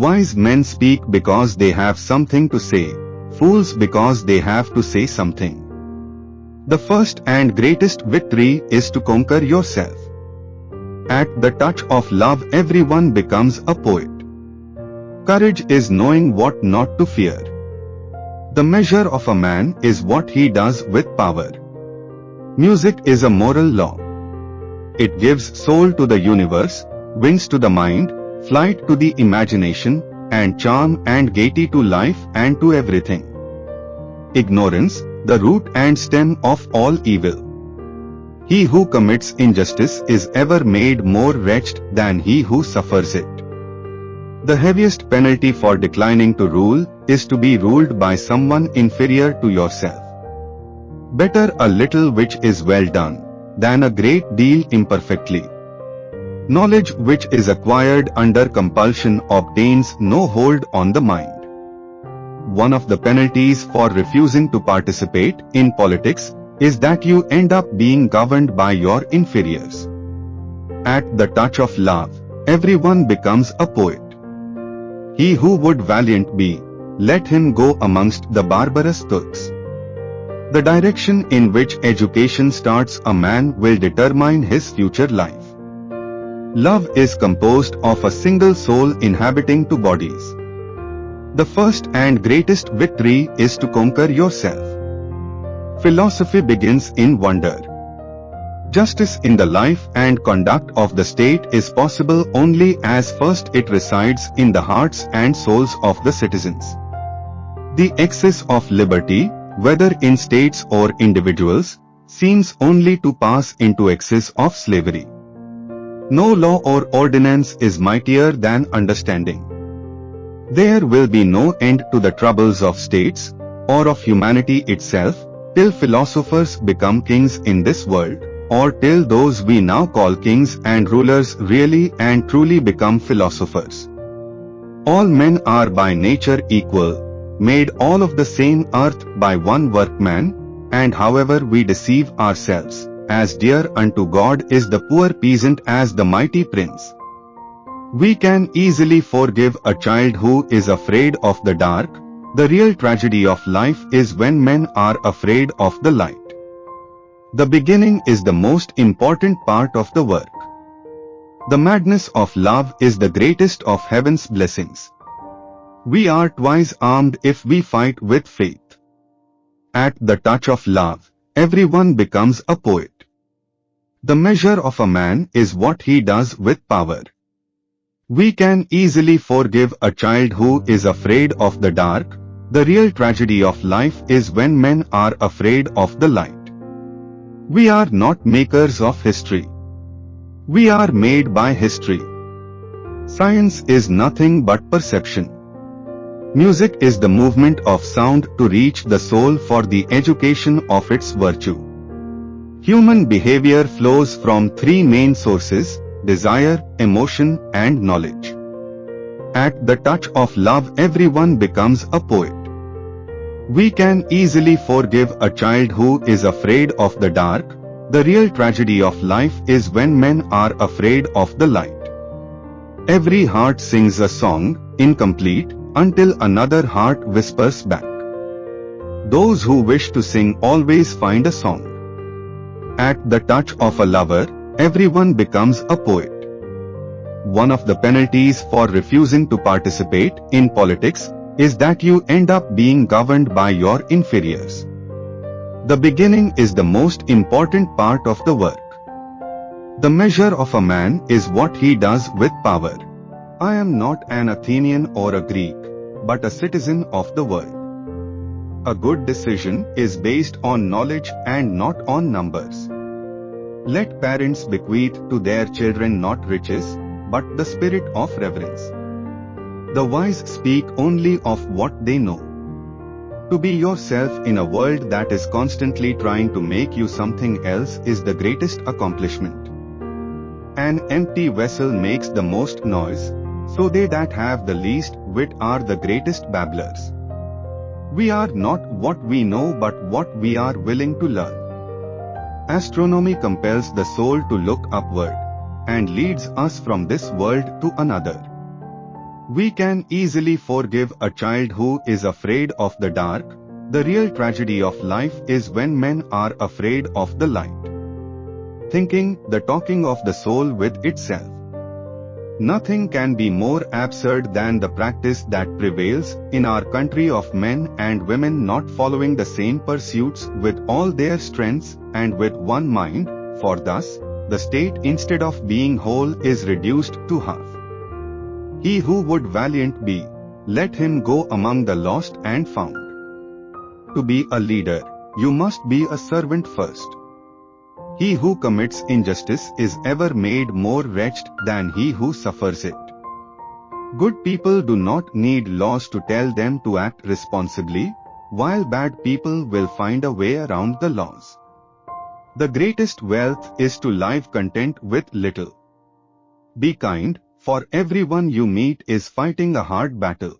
Wise men speak because they have something to say, fools because they have to say something. The first and greatest victory is to conquer yourself. At the touch of love, everyone becomes a poet. Courage is knowing what not to fear. The measure of a man is what he does with power. Music is a moral law. It gives soul to the universe, wings to the mind, flight to the imagination, and charm and gaiety to life and to everything. Ignorance, the root and stem of all evil. He who commits injustice is ever made more wretched than he who suffers it. The heaviest penalty for declining to rule is to be ruled by someone inferior to yourself. Better a little which is well done, than a great deal imperfectly. Knowledge which is acquired under compulsion obtains no hold on the mind. One of the penalties for refusing to participate in politics is that you end up being governed by your inferiors. At the touch of love, everyone becomes a poet. He who would valiant be, let him go amongst the barbarous Turks. The direction in which education starts a man will determine his future life. Love is composed of a single soul inhabiting two bodies. The first and greatest victory is to conquer yourself. Philosophy begins in wonder. Justice in the life and conduct of the state is possible only as first it resides in the hearts and souls of the citizens. The excess of liberty, whether in states or individuals, seems only to pass into excess of slavery. No law or ordinance is mightier than understanding. There will be no end to the troubles of states, or of humanity itself, till philosophers become kings in this world, or till those we now call kings and rulers really and truly become philosophers. All men are by nature equal, made all of the same earth by one workman, and however we deceive ourselves, as dear unto God is the poor peasant as the mighty prince. We can easily forgive a child who is afraid of the dark. The real tragedy of life is when men are afraid of the light. The beginning is the most important part of the work. The madness of love is the greatest of heaven's blessings. We are twice armed if we fight with faith. At the touch of love, everyone becomes a poet. The measure of a man is what he does with power. We can easily forgive a child who is afraid of the dark. The real tragedy of life is when men are afraid of the light. We are not makers of history. We are made by history. Science is nothing but perception. Music is the movement of sound to reach the soul for the education of its virtue. Human behavior flows from three main sources: desire, emotion, and knowledge. At the touch of love, everyone becomes a poet. We can easily forgive a child who is afraid of the dark. The real tragedy of life is when men are afraid of the light. Every heart sings a song, incomplete, until another heart whispers back. Those who wish to sing always find a song. At the touch of a lover, everyone becomes a poet. One of the penalties for refusing to participate in politics is that you end up being governed by your inferiors. The beginning is the most important part of the work. The measure of a man is what he does with power. I am not an Athenian or a Greek, but a citizen of the world. A good decision is based on knowledge and not on numbers. Let parents bequeath to their children not riches, but the spirit of reverence. The wise speak only of what they know. To be yourself in a world that is constantly trying to make you something else is the greatest accomplishment. An empty vessel makes the most noise, so they that have the least wit are the greatest babblers. We are not what we know but what we are willing to learn. Astronomy compels the soul to look upward, and leads us from this world to another. We can easily forgive a child who is afraid of the dark. The real tragedy of life is when men are afraid of the light. Thinking, the talking of the soul with itself. Nothing can be more absurd than the practice that prevails in our country of men and women not following the same pursuits with all their strengths and with one mind, for thus, the state instead of being whole is reduced to half. He who would valiant be, let him go among the lost and found. To be a leader, you must be a servant first. He who commits injustice is ever made more wretched than he who suffers it. Good people do not need laws to tell them to act responsibly, while bad people will find a way around the laws. The greatest wealth is to live content with little. Be kind, for everyone you meet is fighting a hard battle.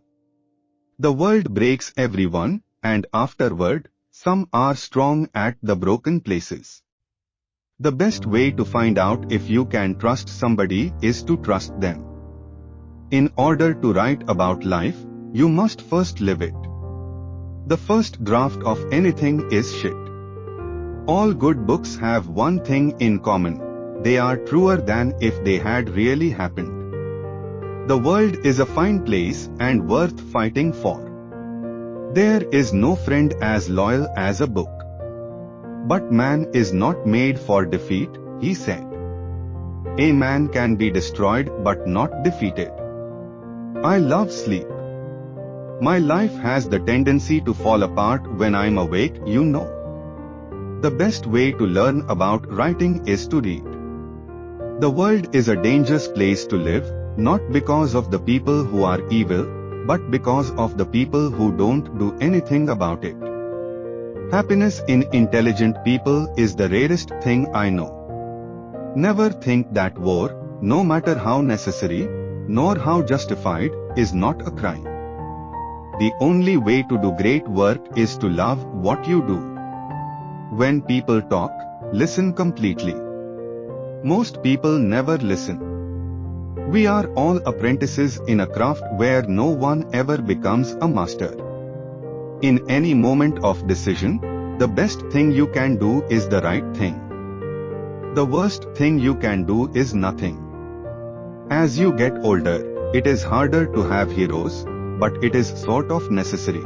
The world breaks everyone, and afterward, some are strong at the broken places. The best way to find out if you can trust somebody is to trust them. In order to write about life, you must first live it. The first draft of anything is shit. All good books have one thing in common: they are truer than if they had really happened. The world is a fine place and worth fighting for. There is no friend as loyal as a book. But man is not made for defeat, he said. A man can be destroyed but not defeated. I love sleep. My life has the tendency to fall apart when I'm awake, you know. The best way to learn about writing is to read. The world is a dangerous place to live, not because of the people who are evil, but because of the people who don't do anything about it. Happiness in intelligent people is the rarest thing I know. Never think that war, no matter how necessary, nor how justified, is not a crime. The only way to do great work is to love what you do. When people talk, listen completely. Most people never listen. We are all apprentices in a craft where no one ever becomes a master. In any moment of decision, the best thing you can do is the right thing. The worst thing you can do is nothing. As you get older, it is harder to have heroes, but it is sort of necessary.